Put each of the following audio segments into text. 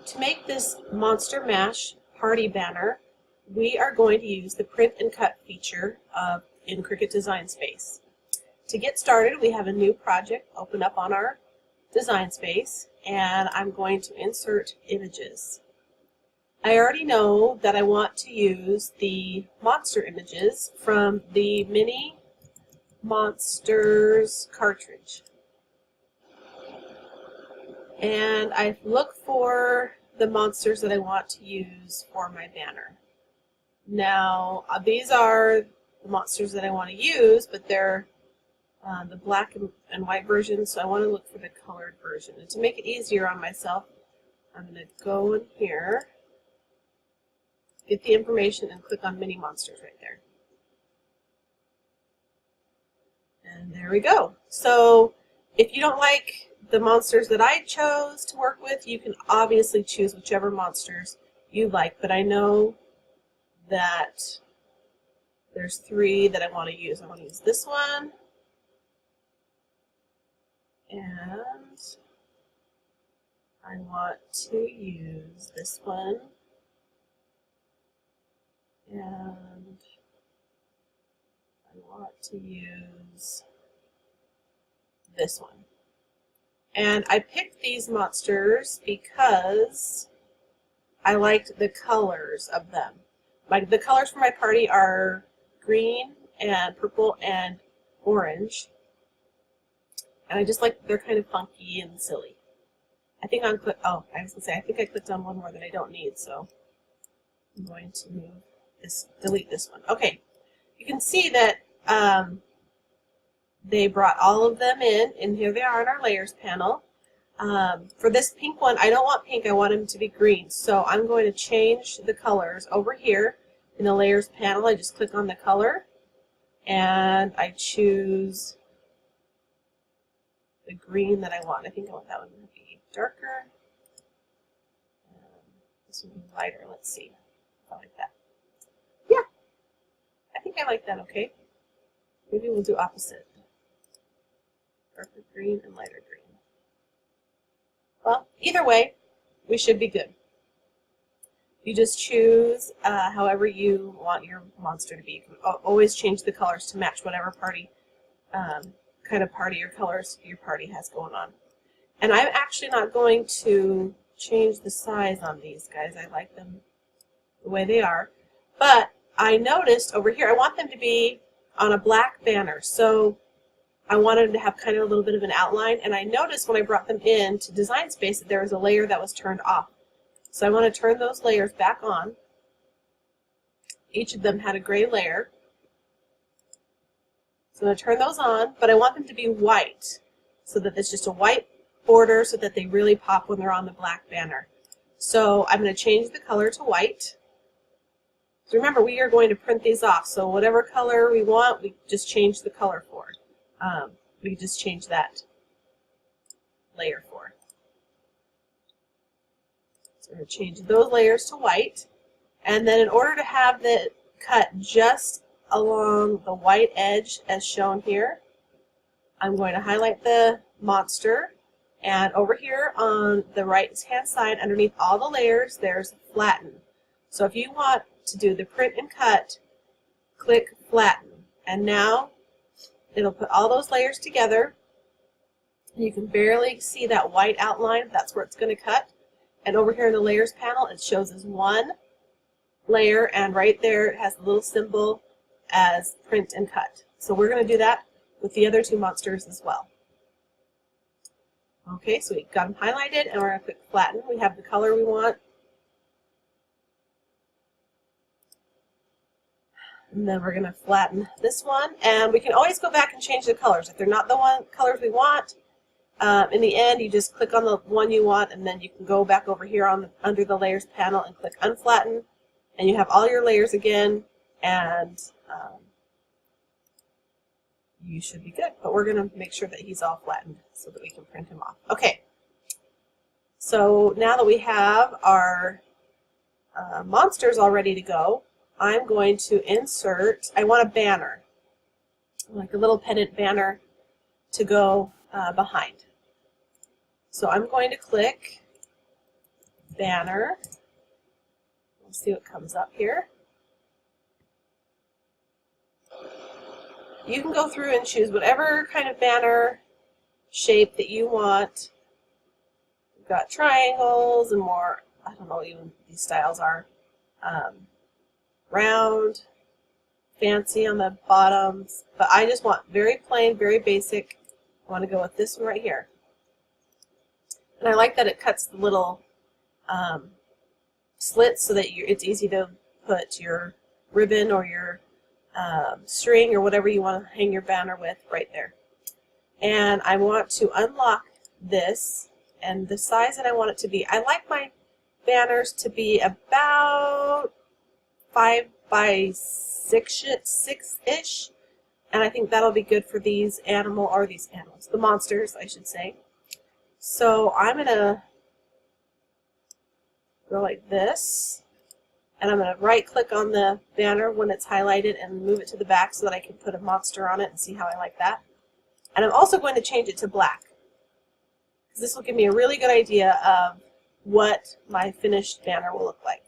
to make this Monster Mash party banner, we are going to use the print and cut feature in Cricut Design Space. To get started, we have a new project open up on our Design Space, and I'm going to insert images. I already know that I want to use the monster images from the Mini Monsters cartridge. And I look for the monsters that I want to use for my banner. Now, these are the monsters that I want to use, but they're the black and white version, so I want to look for the colored version. And to make it easier on myself, I'm going to go in here, get the information, and click on Mini Monsters right there. And there we go. So if you don't like the monsters that I chose to work with, you can obviously choose whichever monsters you like, but I know that there's 3 that I want to use. I want to use this one, and I want to use this one, and I want to use this one. And I picked these monsters because I liked the colors of them. The colors for my party are green and purple and orange. And I just like that they're kind of funky and silly. I think I was going to say, I think I clicked on one more that I don't need, so I'm going to delete this one. Okay, you can see that they brought all of them in, and here they are in our layers panel. For this pink one, I don't want pink, I want them to be green. So I'm going to change the colors over here in the layers panel. I just click on the color, and I choose the green that I want. I think I want that one to be darker. This one be lighter. Let's see if I like that. Yeah, I think I like that okay. Maybe we'll do opposite. Darker green and lighter green. Well, either way, we should be good. You just choose however you want your monster to be. You can always change the colors to match whatever party, kind of party or colors your party has going on. And I'm actually not going to change the size on these guys. I like them the way they are. But I noticed over here, I want them to be on a black banner. So I wanted to have kind of a little bit of an outline, and I noticed when I brought them in to Design Space that there was a layer that was turned off. So I want to turn those layers back on. Each of them had a gray layer. So I'm going to turn those on, but I want them to be white, so that it's just a white border so that they really pop when they're on the black banner. So I'm going to change the color to white. So remember, we are going to print these off, so whatever color we want, we just change the color for. We just change that layer for. So we're going to change those layers to white, and then in order to have it cut just along the white edge as shown here, I'm going to highlight the monster, and over here on the right hand side underneath all the layers there's flatten. So if you want to do the print and cut, click flatten, and now it'll put all those layers together. You can barely see that white outline. That's where it's going to cut. And over here in the layers panel, it shows as one layer, and right there it has a little symbol as print and cut. So we're going to do that with the other 2 monsters as well. Okay, so we've got them highlighted, and we're going to click flatten. We have the color we want. And then we're going to flatten this one, and we can always go back and change the colors. If they're not the colors we want, in the end you just click on the one you want, and then you can go back over here under the layers panel and click unflatten, and you have all your layers again, and you should be good. But we're going to make sure that he's all flattened so that we can print him off. Okay, so now that we have our monsters all ready to go, I'm going to insert, I want a banner, like a little pendant banner to go behind. So I'm going to click banner. We'll see what comes up here. You can go through and choose whatever kind of banner shape that you want. We've got triangles and more, I don't know even these styles are. Round, fancy on the bottoms, but I just want very plain, very basic. I want to go with this one right here. And I like that it cuts the little slits so that it's easy to put your ribbon or your string or whatever you want to hang your banner with right there. And I want to unlock this, and the size that I want it to be. I like my banners to be about 5 by 6-ish, and I think that'll be good for these the monsters, I should say. So I'm going to go like this, and I'm going to right click on the banner when it's highlighted and move it to the back so that I can put a monster on it and see how I like that. And I'm also going to change it to black, because this will give me a really good idea of what my finished banner will look like.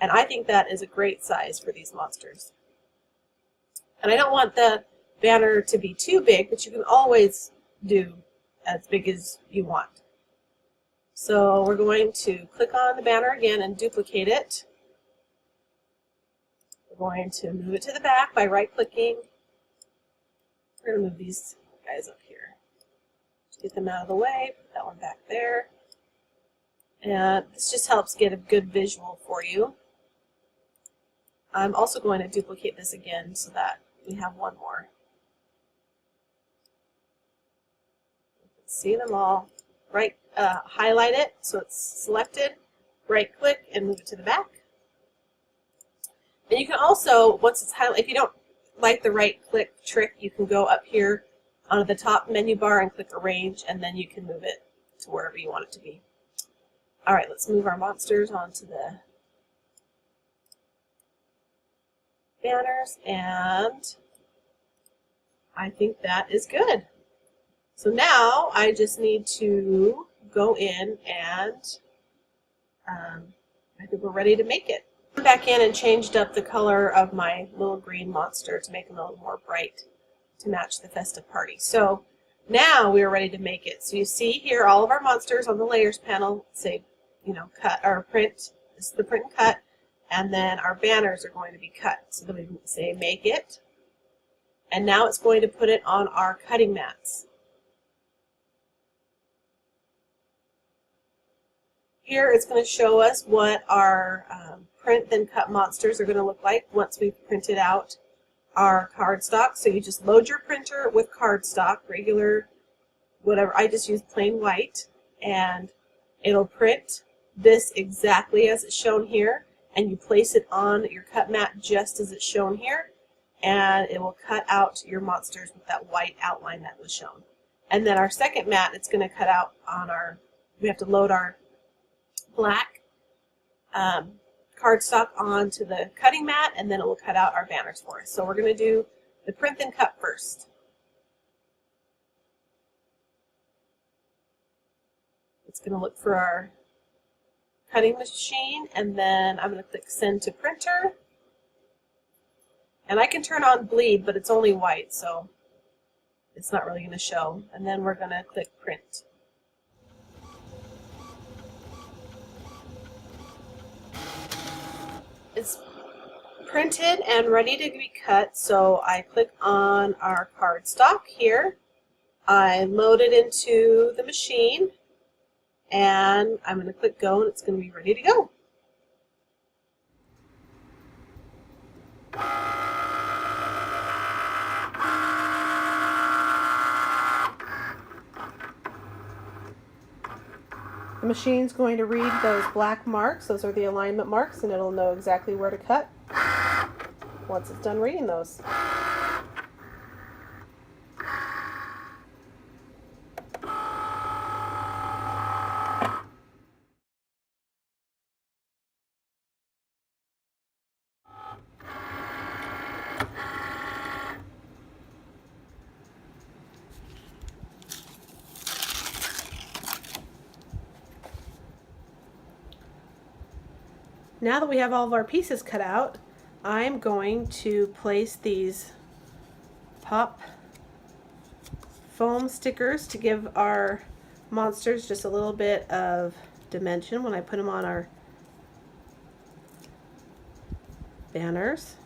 And I think that is a great size for these monsters. And I don't want the banner to be too big, but you can always do as big as you want. So we're going to click on the banner again and duplicate it. We're going to move it to the back by right-clicking. We're going to move these guys up here. Just get them out of the way, put that one back there. And this just helps get a good visual for you. I'm also going to duplicate this again so that we have one more. See them all. Right, highlight it so it's selected, right click and move it to the back. And you can also, once it's highlighted, if you don't like the right click trick, you can go up here onto the top menu bar and click arrange, and then you can move it to wherever you want it to be. Alright, let's move our monsters onto the banners, and I think that is good. So now I just need to go in and I think we're ready to make it. I went back in and changed up the color of my little green monster to make him a little more bright to match the festive party. So now we are ready to make it. So you see here all of our monsters on the layers panel say, you know, cut or print. This is the print and cut. And then our banners are going to be cut. So then we can say make it. And now it's going to put it on our cutting mats. Here it's going to show us what our print then cut monsters are going to look like once we've printed out our cardstock. So you just load your printer with cardstock, regular, whatever. I just use plain white, and it'll print this exactly as it's shown here, and you place it on your cut mat just as it's shown here, and it will cut out your monsters with that white outline that was shown. And then our second mat, it's going to cut out on our, we have to load our black cardstock onto the cutting mat, and then it will cut out our banners for us. So we're going to do the print and cut first. It's going to look for our cutting machine, and then I'm going to click send to printer. And I can turn on bleed, but it's only white, so it's not really going to show. And then we're going to click print. It's printed and ready to be cut, so I click on our cardstock here. I load it into the machine, and I'm going to click go, and it's going to be ready to go. The machine's going to read those black marks. Those are the alignment marks, and it'll know exactly where to cut once it's done reading those. Now that we have all of our pieces cut out, I'm going to place these pop foam stickers to give our monsters just a little bit of dimension when I put them on our banners.